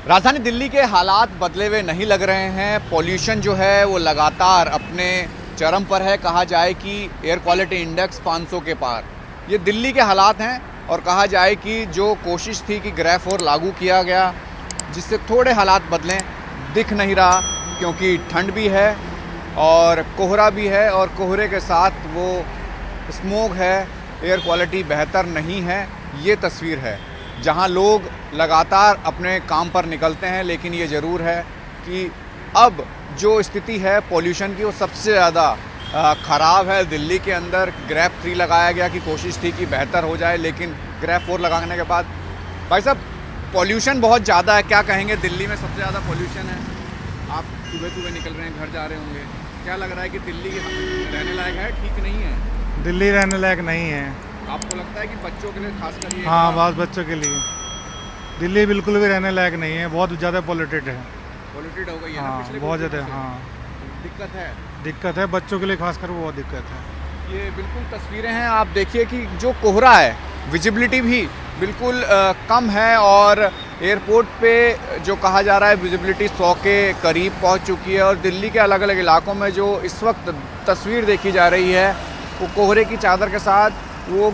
राजधानी दिल्ली के हालात बदले हुए नहीं लग रहे हैं। पॉल्यूशन जो है वो लगातार अपने चरम पर है। कहा जाए कि एयर क्वालिटी इंडेक्स 500 के पार। ये दिल्ली के हालात हैं और कहा जाए कि जो कोशिश थी कि ग्रेफ 4 लागू किया गया जिससे थोड़े हालात बदलें, दिख नहीं रहा क्योंकि ठंड भी है और कोहरा भी है और कोहरे के साथ वो स्मोक है, एयर क्वालिटी बेहतर नहीं है। ये तस्वीर है जहां लोग लगातार अपने काम पर निकलते हैं, लेकिन ये ज़रूर है कि अब जो स्थिति है पॉल्यूशन की वो सबसे ज़्यादा ख़राब है दिल्ली के अंदर। ग्रेफ 3 लगाया गया कि कोशिश थी कि बेहतर हो जाए, लेकिन ग्रेफ 4 लगाने के बाद भाई साहब पॉल्यूशन बहुत ज़्यादा है। क्या कहेंगे, दिल्ली में सबसे ज़्यादा पॉल्यूशन है। आप सुबह सुबह निकल रहे हैं, घर जा रहे होंगे, क्या लग रहा है कि दिल्ली रहने लायक है, ठीक नहीं है? दिल्ली रहने लायक नहीं है। आपको लगता है कि बच्चों के लिए खासकर ये? हाँ, बहुत बच्चों के लिए दिल्ली बिल्कुल भी रहने लायक नहीं है। बहुत ज़्यादा पॉल्यूटेड है। पॉल्यूटेड हो गई है ना हाँ, पिछले बहुत कुछ ज़्यादा। दिनों से? हाँ, दिक्कत है। बच्चों के लिए खासकर बहुत दिक्कत है। ये बिल्कुल तस्वीरें हैं। आप देखिए कि जो कोहरा है, विजिबिलिटी भी बिल्कुल कम है और एयरपोर्ट पे जो कहा जा रहा है विजिबिलिटी 100 के करीब पहुंच चुकी है। और दिल्ली के अलग अलग इलाकों में जो इस वक्त तस्वीर देखी जा रही है वो कोहरे की चादर के साथ वो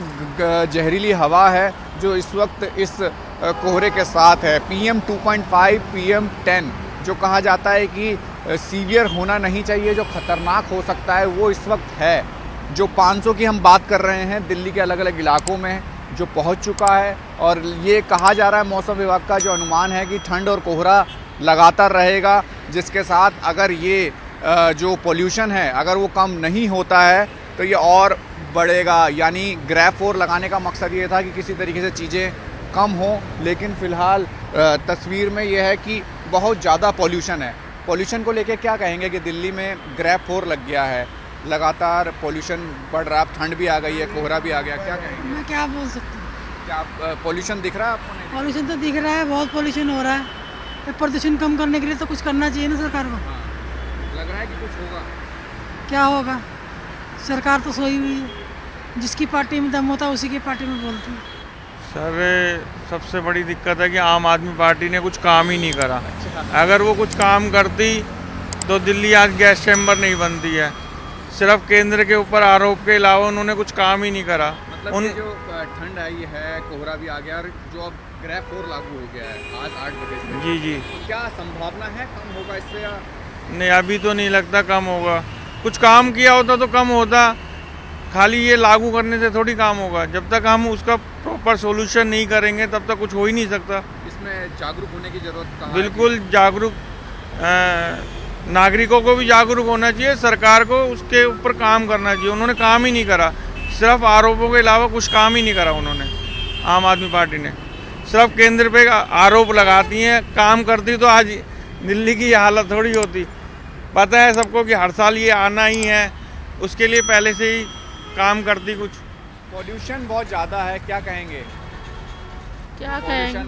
जहरीली हवा है जो इस वक्त इस कोहरे के साथ है। PM 2.5, PM 10 जो कहा जाता है कि सीवियर होना नहीं चाहिए, जो ख़तरनाक हो सकता है, वो इस वक्त है। जो 500 की हम बात कर रहे हैं दिल्ली के अलग अलग इलाकों में जो पहुंच चुका है। और ये कहा जा रहा है, मौसम विभाग का जो अनुमान है कि ठंड और कोहरा लगातार रहेगा, जिसके साथ अगर ये जो पोल्यूशन है अगर वो कम नहीं होता है तो ये और बढ़ेगा। यानी ग्रेफ 4 लगाने का मकसद ये था कि किसी तरीके से चीज़ें कम हो, लेकिन फ़िलहाल तस्वीर में ये है कि बहुत ज़्यादा पोल्यूशन है। पोल्यूशन को लेके क्या कहेंगे कि दिल्ली में ग्रेफ 4 लग गया है, लगातार पोल्यूशन बढ़ रहा है, ठंड भी आ गई है, कोहरा भी आ गया, क्या कहेंगे? मैं क्या बोल सकती हूँ। क्या पोल्यूशन दिख रहा है आपको? नहीं? पॉल्यूशन तो दिख रहा है, बहुत पॉल्यूशन हो रहा है। तो प्रदूषण कम करने के लिए तो कुछ करना चाहिए ना सरकार को। हाँ, लग रहा है कि कुछ होगा। क्या होगा, सरकार तो सोई हुई है, जिसकी पार्टी में दम होता है उसी की पार्टी में बोलती है। सर, सबसे बड़ी दिक्कत है कि आम आदमी पार्टी ने कुछ काम ही नहीं करा। अगर वो कुछ काम करती तो दिल्ली आज गैस चैम्बर नहीं बनती है। सिर्फ केंद्र के ऊपर आरोप के अलावा उन्होंने कुछ काम ही नहीं करा। मतलब ये जो ठंड आई है, कोहरा भी आ गया और जो अब ग्रेफ 4 लागू हो गया है आज 8 बजे से, जी जी, तो क्या संभावना है कम होगा इससे या? नहीं, अभी तो नहीं लगता कम होगा। कुछ काम किया होता तो कम होता। खाली ये लागू करने से थोड़ी काम होगा। जब तक हम उसका प्रॉपर सॉल्यूशन नहीं करेंगे तब तक कुछ हो ही नहीं सकता। इसमें जागरूक होने की जरूरत कहाँ है? बिल्कुल जागरूक, नागरिकों को भी जागरूक होना चाहिए, सरकार को उसके ऊपर काम करना चाहिए। उन्होंने काम ही नहीं करा, सिर्फ आरोपों के अलावा कुछ काम ही नहीं करा उन्होंने। आम आदमी पार्टी ने सिर्फ केंद्र पे आरोप लगाती हैं, काम करती तो आज दिल्ली की ये हालत थोड़ी होती। पता है सबको कि हर साल ये आना ही है, उसके लिए पहले से ही काम करती कुछ। पॉल्यूशन बहुत ज़्यादा है, क्या कहेंगे? क्या कहेंगे,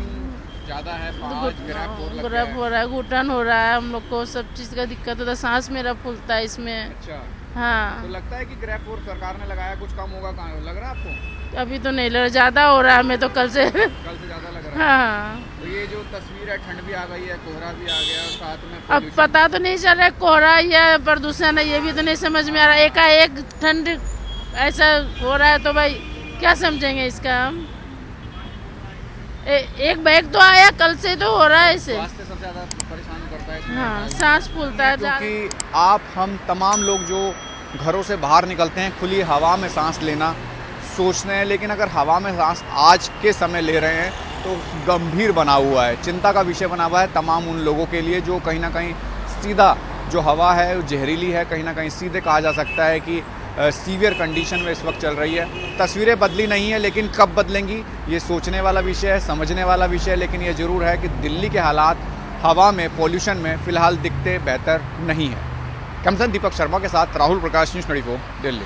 ज़्यादा है, 5 ग्रेफ 4 लग गया ग्रेफ है। हो रहा है, घुटन हो रहा है, हम लोग को सब चीज़ का दिक्कत होता है, सांस मेरा फूलता है इसमें। अच्छा, हाँ, तो लगता है कि ग्रेफ 4 सरकार ने लगाया, कुछ कम होगा, कहाँ लग रहा है आपको? अभी तो नहीं लग रहा, ज़्यादा हो रहा है हमें तो कल से। कल से ज़्यादा लग रहा है। हाँ, तो ये जो तस्वीर है, ठंड भी आ गई है, कोहरा भी आ गया और साथ में अब pollution। पता तो नहीं चल रहा है कोहरा या प्रदूषण है, ये भी तो नहीं समझ में आ रहा है। एकाएक ठंड ऐसा हो रहा है तो भाई क्या समझेंगे इसका हम। एक बैग तो आया, कल से तो हो रहा है इसे। स्वास्थ्य सबसे ज़्यादा परेशान करता है इसमें। हाँ, सांस फूलता है। क्योंकि आप हम तमाम लोग जो घरों से बाहर निकलते हैं, खुली हवा में सांस लेना सोचते हैं, लेकिन अगर हवा में सांस आज के समय ले रहे हैं तो गंभीर बना हुआ है, चिंता का विषय बना हुआ है तमाम उन लोगों के लिए जो कहीं ना कहीं सीधा जो हवा है वो जहरीली है। कहीं ना कहीं सीधे कहा जा सकता है कि सीवियर कंडीशन में इस वक्त चल रही है। तस्वीरें बदली नहीं है, लेकिन कब बदलेंगी ये सोचने वाला विषय है, समझने वाला विषय है। लेकिन ये ज़रूर है कि दिल्ली के हालात हवा में, पॉल्यूशन में फ़िलहाल दिखते बेहतर नहीं है। कैमरा दीपक शर्मा के साथ राहुल प्रकाश, न्यूज़ 24 दिल्ली।